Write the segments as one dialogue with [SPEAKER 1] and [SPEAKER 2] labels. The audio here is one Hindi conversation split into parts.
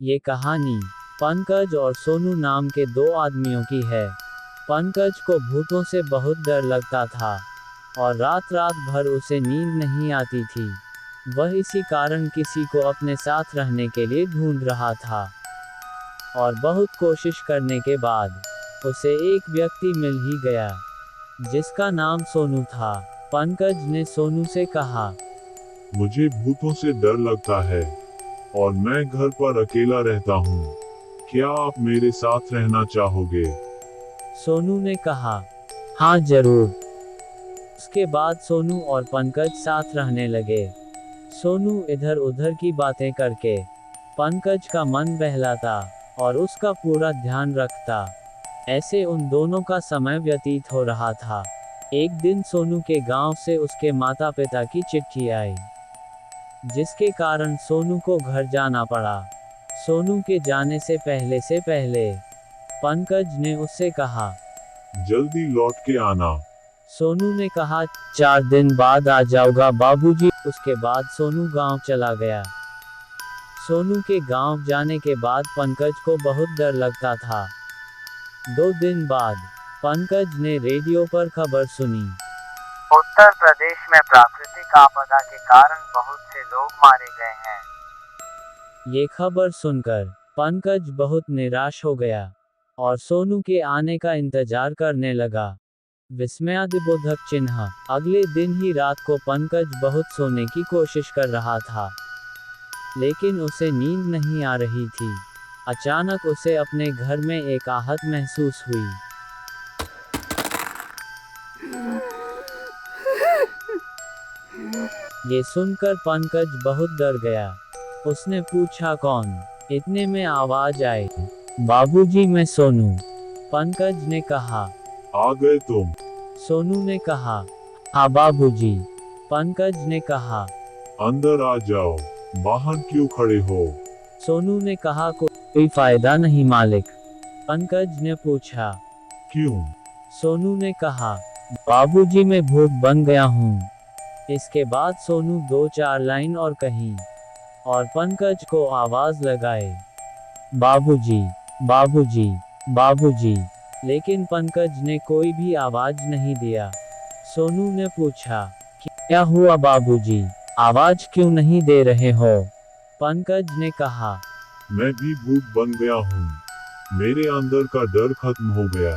[SPEAKER 1] ये कहानी पंकज और सोनू नाम के दो आदमियों की है। पंकज को भूतों से बहुत डर लगता था और रात रात भर उसे नींद नहीं आती थी। वह इसी कारण किसी को अपने साथ रहने के लिए ढूंढ रहा था और बहुत कोशिश करने के बाद उसे एक व्यक्ति मिल ही गया जिसका नाम सोनू था। पंकज ने सोनू से कहा,
[SPEAKER 2] मुझे भूतों से डर लगता है और मैं घर पर अकेला रहता हूँ। क्या आप मेरे साथ रहना चाहोगे?
[SPEAKER 1] सोनू ने कहा, हाँ जरूर। उसके बाद सोनू और पंकज साथ रहने लगे। सोनू इधर उधर की बातें करके पंकज का मन बहलाता और उसका पूरा ध्यान रखता। ऐसे उन दोनों का समय व्यतीत हो रहा था। एक दिन सोनू के गांव से उसके माता पिता की चिट्ठी आई, जिसके कारण सोनू को घर जाना पड़ा। सोनू के जाने से पहले पंकज ने उससे कहा,
[SPEAKER 2] जल्दी लौट के आना।
[SPEAKER 1] सोनू ने कहा, 4 दिन बाद आ जाऊंगा बाबूजी। उसके बाद सोनू गांव चला गया। सोनू के गांव जाने के बाद पंकज को बहुत डर लगता था। 2 दिन बाद पंकज ने रेडियो पर खबर सुनी।
[SPEAKER 3] उत्तर प्रदेश में प्राकृतिक आपदा के कारण बहुत से लोग मारे गए हैं।
[SPEAKER 1] ये खबर सुनकर पंकज बहुत निराश हो गया और सोनू के आने का इंतजार करने लगा। विस्मयादिबोधक चिन्ह। अगले दिन ही रात को पंकज बहुत सोने की कोशिश कर रहा था, लेकिन उसे नींद नहीं आ रही थी। अचानक उसे अपने घर में एक आहट महसूस हुई। ये सुनकर पंकज बहुत डर गया। उसने पूछा, कौन? इतने में आवाज आई, बाबूजी मैं सोनू। पंकज ने कहा,
[SPEAKER 2] आ गए तुम?
[SPEAKER 1] सोनू ने कहा, हाँ बाबूजी। पंकज ने कहा,
[SPEAKER 2] अंदर आ जाओ, बाहर क्यों खड़े हो?
[SPEAKER 1] सोनू ने कहा, कोई फायदा नहीं मालिक। पंकज ने पूछा,
[SPEAKER 2] क्यों?
[SPEAKER 1] सोनू ने कहा, बाबूजी मैं भूत बन गया हूँ। इसके बाद सोनू 2-4 लाइन और कही और पंकज को आवाज लगाए, बाबूजी, बाबूजी, बाबूजी। लेकिन पंकज ने कोई भी आवाज नहीं दिया। सोनू ने पूछा, क्या हुआ बाबूजी, आवाज क्यों नहीं दे रहे हो? पंकज ने कहा,
[SPEAKER 2] मैं भी भूत बन गया हूँ। मेरे अंदर का डर खत्म हो गया।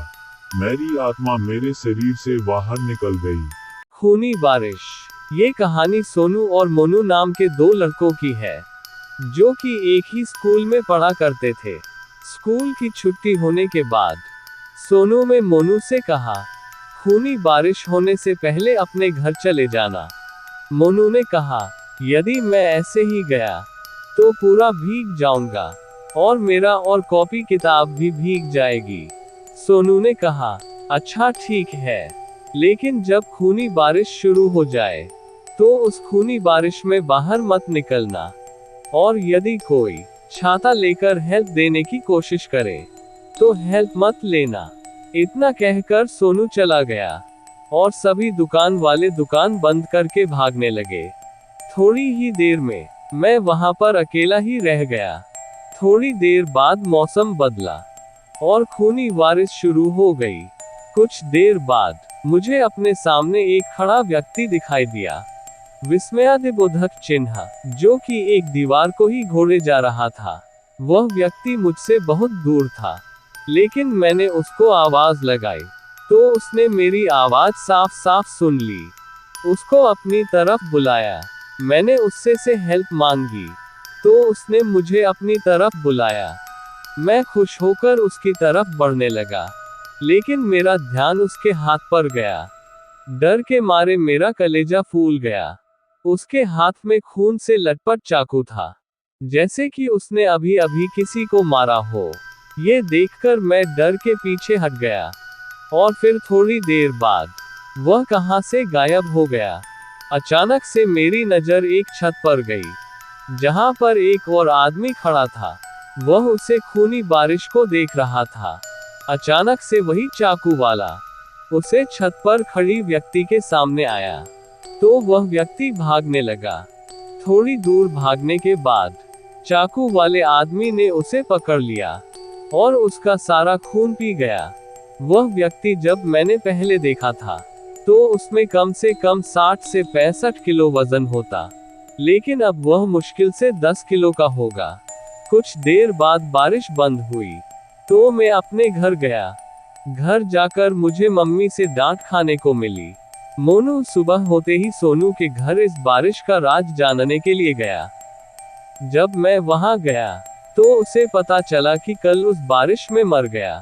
[SPEAKER 2] मेरी आत्मा मेरे शरीर से बाहर निकल गई।
[SPEAKER 4] खूनी बारिश। ये कहानी सोनू और मोनू नाम के दो लड़कों की है, जो कि एक ही स्कूल में पढ़ा करते थे। स्कूल की छुट्टी होने के बाद सोनू ने मोनू से कहा, खूनी बारिश होने से पहले अपने घर चले जाना। मोनू ने कहा, यदि मैं ऐसे ही गया तो पूरा भीग जाऊंगा और मेरा और कॉपी किताब भी भीग जाएगी। सोनू ने कहा, अच्छा ठीक है, लेकिन जब खूनी बारिश शुरू हो जाए तो उस खूनी बारिश में बाहर मत निकलना, और यदि कोई छाता लेकर हेल्प देने की कोशिश करे तो हेल्प मत लेना। इतना कहकर सोनू चला गया और सभी दुकान वाले दुकान बंद करके भागने लगे। थोड़ी ही देर में मैं वहां पर अकेला ही रह गया। थोड़ी देर बाद मौसम बदला और खूनी बारिश शुरू हो गई। कुछ देर बाद मुझे अपने सामने एक खड़ा व्यक्ति दिखाई दिया। विस्मयादिबोधक चिन्ह, जो कि एक दीवार को ही घोड़े जा रहा था। वह व्यक्ति मुझसे बहुत दूर था, लेकिन मैंने उसको आवाज लगाई तो उसने मेरी आवाज साफ साफ सुन ली। उसको अपनी तरफ बुलाया। मैंने उससे हेल्प मांगी तो उसने मुझे अपनी तरफ बुलाया। मैं खुश होकर उसकी तरफ बढ़ने लगा, लेकिन मेरा ध्यान उसके हाथ पर गया। डर के मारे मेरा कलेजा फूल गया। उसके हाथ में खून से लटपट चाकू था, जैसे कि उसने अभी अभी किसी को मारा हो। ये देखकर मैं डर के पीछे हट गया और फिर थोड़ी देर बाद वह कहां से गायब हो गया। अचानक से मेरी नजर एक छत पर गई, जहां पर एक और आदमी खड़ा था। वह उसे खूनी बारिश को देख रहा था। अचानक से वही चाकू वाला उसे छत पर खड़ी व्यक्ति के सामने आया, तो वह व्यक्ति भागने लगा। थोड़ी दूर भागने के बाद चाकू वाले आदमी ने उसे पकड़ लिया और उसका सारा खून पी गया। वह व्यक्ति जब मैंने पहले देखा था तो उसमें कम से कम 60 से 65 किलो वजन होता, लेकिन अब वह मुश्किल से 10 किलो का होगा। कुछ देर बाद बारिश बंद हुई तो मैं अपने घर गया। घर जाकर मुझे मम्मी से डांट खाने को मिली। मोनू सुबह होते ही सोनू के घर इस बारिश का राज जानने के लिए गया। जब मैं वहां गया तो उसे पता चला कि कल उस बारिश में मर गया।